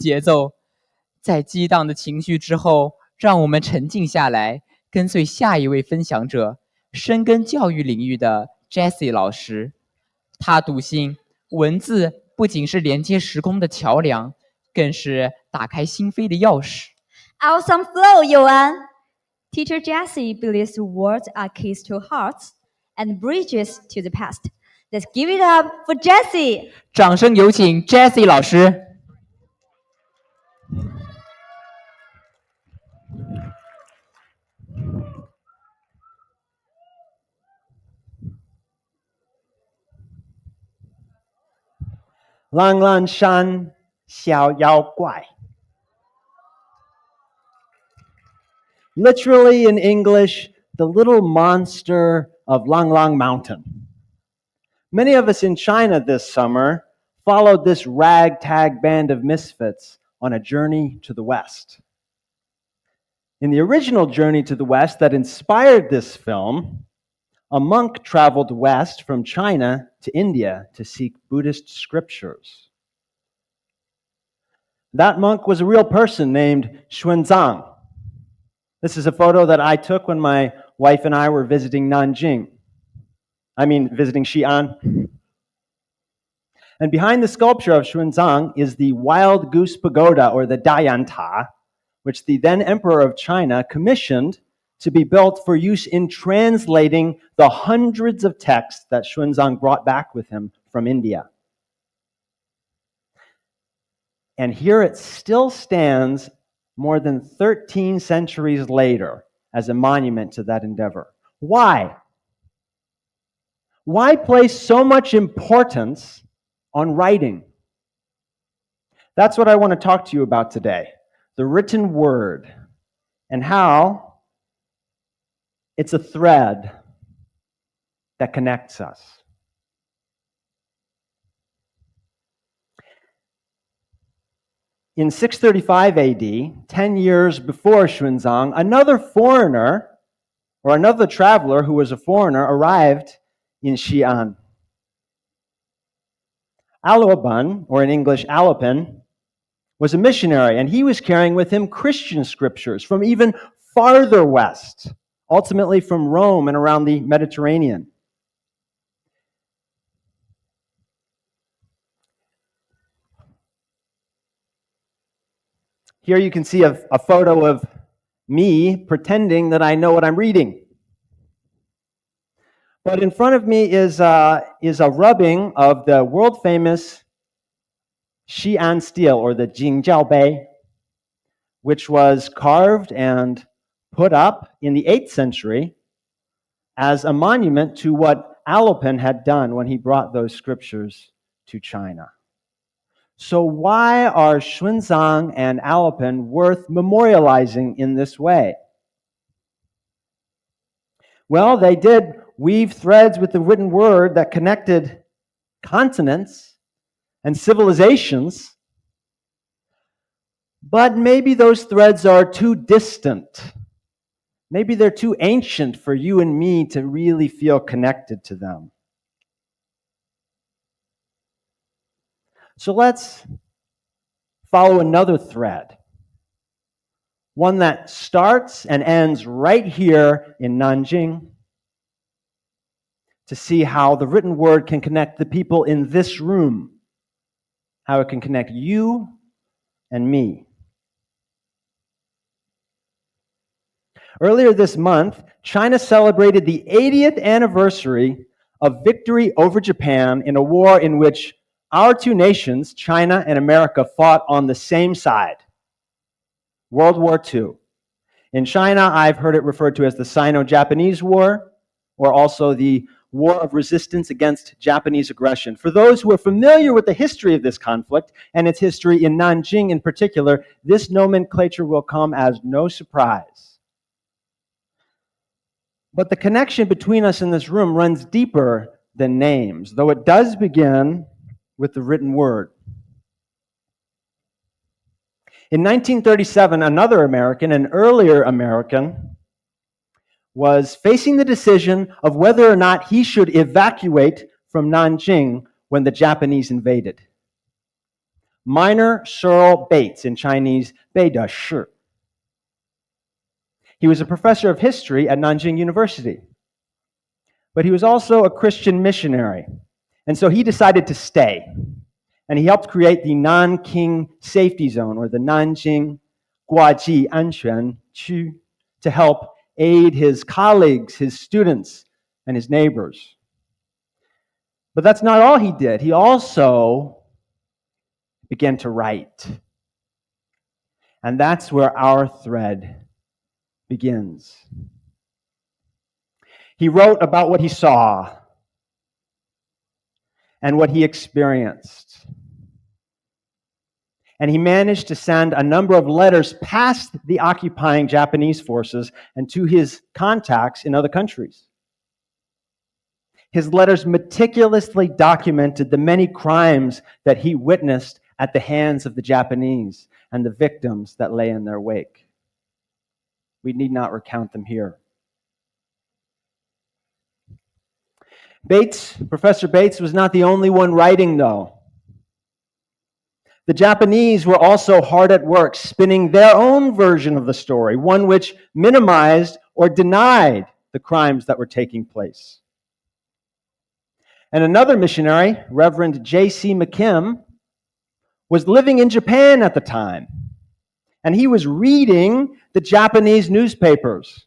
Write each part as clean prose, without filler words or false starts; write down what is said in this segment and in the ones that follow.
节奏。在激荡的情绪之后，让我们沉静下来，跟随下一位分享者，深耕教育领域的 Jessie 老师。他笃信，文字不仅是连接时空的桥梁，更是打开心扉的钥匙。Awesome flow, Yoan! Teacher Jessie believes words are keys to hearts and bridges to the past. Let's give it up for Jessie! 掌声有请 Jessie 老师。朗朗山小妖怪. Literally in English, the little monster of Lang Lang Mountain. Many of us in China this summer followed this ragtag band of misfits on a journey to the West. In the original journey to the West that inspired this film, a monk traveled west from China to India to seek Buddhist scriptures. That monk was a real person named Xuanzang. This is a photo that I took when my wife and I were visiting visiting Xi'an. And behind the sculpture of Xuanzang is the Wild Goose Pagoda, or the Dayanta, which the then Emperor of China commissioned to be built for use in translating the hundreds of texts that Xuanzang brought back with him from India. And here it still stands more than 13 centuries later as a monument to that endeavor. Why? Why place so much importance on writing? That's what I want to talk to you about today. The written word, and how it's a thread that connects us. In 635 AD, 10 years before Xuanzang, another foreigner, or another traveler who was a foreigner, arrived in Xi'an. Aluoban, or in English Alopan, was a missionary, and he was carrying with him Christian scriptures from even farther west, ultimately from Rome and around the Mediterranean. Here you can see a photo of me pretending that I know what I'm reading. But in front of me is a rubbing of the world-famous Xi'an stele, or the Jingjiaobei, which was carved and put up in the 8th century as a monument to what Alopan had done when he brought those scriptures to China. So why are Xuanzang and Alopan worth memorializing in this way? Well, they did weave threads with the written word that connected continents and civilizations, but maybe those threads are too distant. Maybe they're too ancient for you and me to really feel connected to them. So let's follow another thread, one that starts and ends right here in Nanjing, to see how the written word can connect the people in this room, how it can connect you and me. Earlier this month, China celebrated the 80th anniversary of victory over Japan in a war in which our two nations, China and America, fought on the same side. World War II. In China, I've heard it referred to as the Sino-Japanese War, or also the War of Resistance against Japanese aggression. For those who are familiar with the history of this conflict, and its history in Nanjing in particular, this nomenclature will come as no surprise. But the connection between us in this room runs deeper than names, though it does begin with the written word. In 1937, another American, an earlier American, was facing the decision of whether or not he should evacuate from Nanjing when the Japanese invaded. Minor Searle Bates, in Chinese, 北的士. He was a professor of history at Nanjing University. But he was also a Christian missionary. And so he decided to stay. And he helped create the Nanking Safety Zone, or the Nanjing Guaji Anquan Qu, to help aid his colleagues, his students, and his neighbors. But that's not all he did. He also began to write. And that's where our thread begins. He wrote about what he saw and what he experienced. And he managed to send a number of letters past the occupying Japanese forces and to his contacts in other countries. His letters meticulously documented the many crimes that he witnessed at the hands of the Japanese and the victims that lay in their wake. We need not recount them here. Professor Bates was not the only one writing, though. The Japanese were also hard at work spinning their own version of the story, one which minimized or denied the crimes that were taking place. And another missionary, Reverend J.C. McKim, was living in Japan at the time, and he was reading the Japanese newspapers.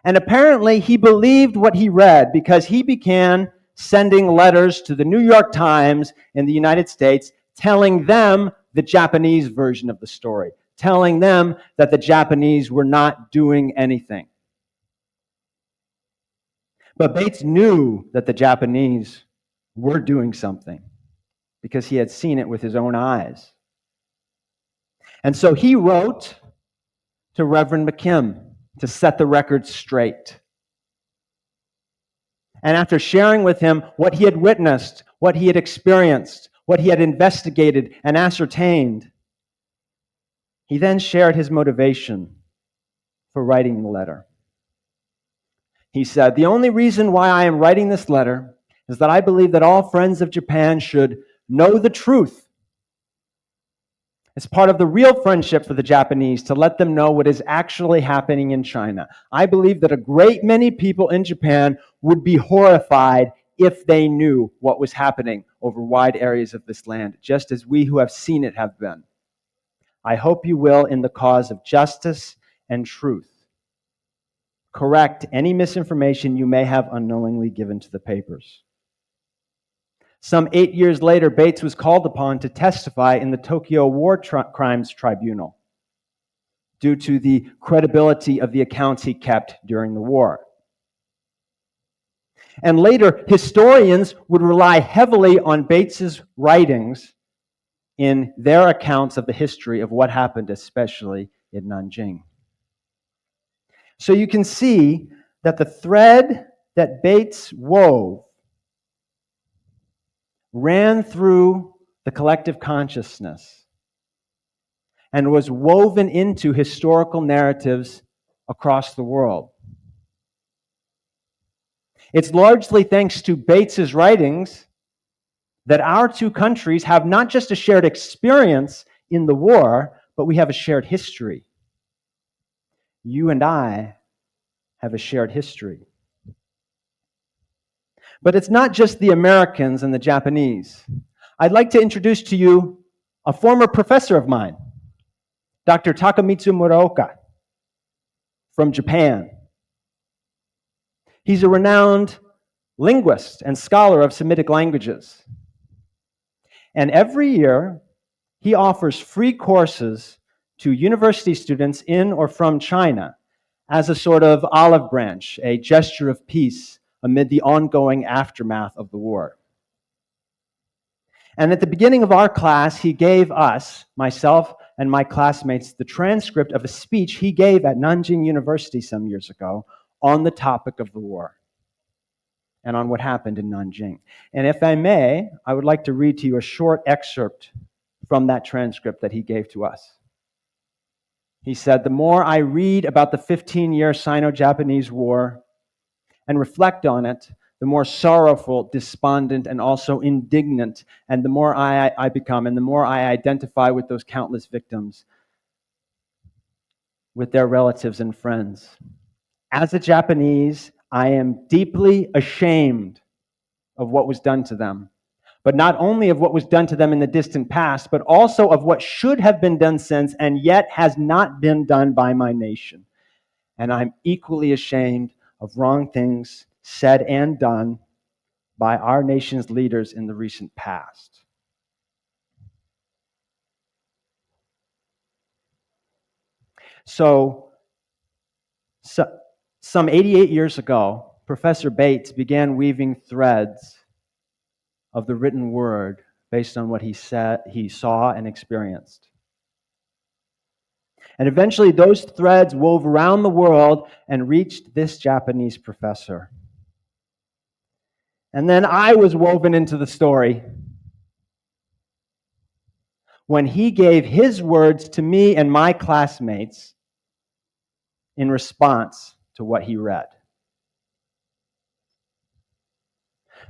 And apparently he believed what he read, because he began sending letters to the New York Times in the United States, telling them the Japanese version of the story, telling them that the Japanese were not doing anything. But Bates knew that the Japanese were doing something, because he had seen it with his own eyes. And so he wrote to Reverend McKim to set the record straight. And after sharing with him what he had witnessed, what he had experienced, what he had investigated and ascertained, he then shared his motivation for writing the letter. He said, "The only reason why I am writing this letter is that I believe that all friends of Japan should know the truth. It's part of the real friendship for the Japanese to let them know what is actually happening in China. I believe that a great many people in Japan would be horrified if they knew what was happening over wide areas of this land, just as we who have seen it have been. I hope you will, in the cause of justice and truth, correct any misinformation you may have unknowingly given to the papers." Some 8 years later, Bates was called upon to testify in the Tokyo War Crimes Tribunal due to the credibility of the accounts he kept during the war. And later, historians would rely heavily on Bates's writings in their accounts of the history of what happened, especially in Nanjing. So you can see that the thread that Bates wove ran through the collective consciousness and was woven into historical narratives across the world. It's largely thanks to Bates's writings that our two countries have not just a shared experience in the war, but we have a shared history. You and I have a shared history. But it's not just the Americans and the Japanese. I'd like to introduce to you a former professor of mine, Dr. Takamitsu Muraoka from Japan. He's a renowned linguist and scholar of Semitic languages. And every year, he offers free courses to university students in or from China as a sort of olive branch, a gesture of peace amid the ongoing aftermath of the war. And at the beginning of our class, he gave us, myself and my classmates, the transcript of a speech he gave at Nanjing University some years ago on the topic of the war and on what happened in Nanjing. And if I may, I would like to read to you a short excerpt from that transcript that he gave to us. He said, "The more I read about the 15-year Sino-Japanese War and reflect on it, the more sorrowful, despondent, and also indignant. And the more I become, and the more I identify with those countless victims, with their relatives and friends. As a Japanese, I am deeply ashamed of what was done to them. But not only of what was done to them in the distant past, but also of what should have been done since and yet has not been done by my nation. And I'm equally ashamed of wrong things said and done by our nation's leaders in the recent past. So some 88 years ago, Professor Bates began weaving threads of the written word based on what he saw and experienced. And eventually those threads wove around the world and reached this Japanese professor. And then I was woven into the story when he gave his words to me and my classmates in response to what he read.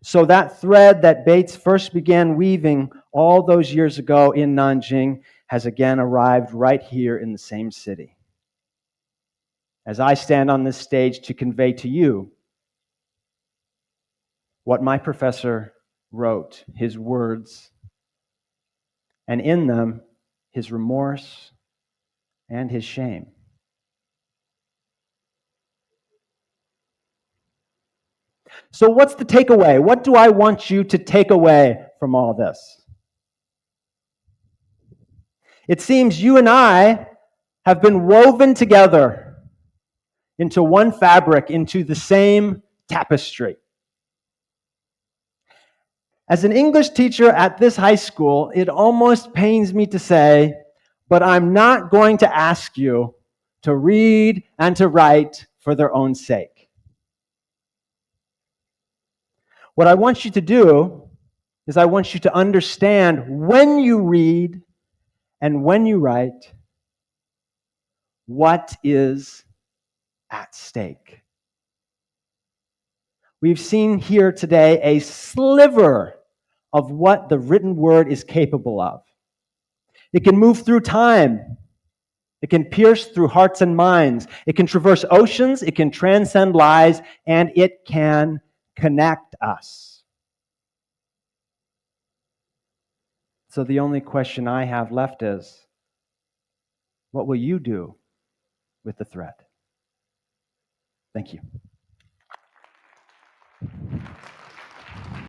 So that thread that Bates first began weaving all those years ago in Nanjing has again arrived right here in the same city. As I stand on this stage to convey to you what my professor wrote, his words, and in them, his remorse and his shame. So what's the takeaway? What do I want you to take away from all this? It seems you and I have been woven together into one fabric, into the same tapestry. As an English teacher at this high school, it almost pains me to say, but I'm not going to ask you to read and to write for their own sake. What I want you to do is I want you to understand when you read and when you write what is at stake. We've seen here today a sliver of what the written word is capable of. It can move through time. It can pierce through hearts and minds. It can traverse oceans. It can transcend lies, and it can connect us. So the only question I have left is, what will you do with the thread? Thank you.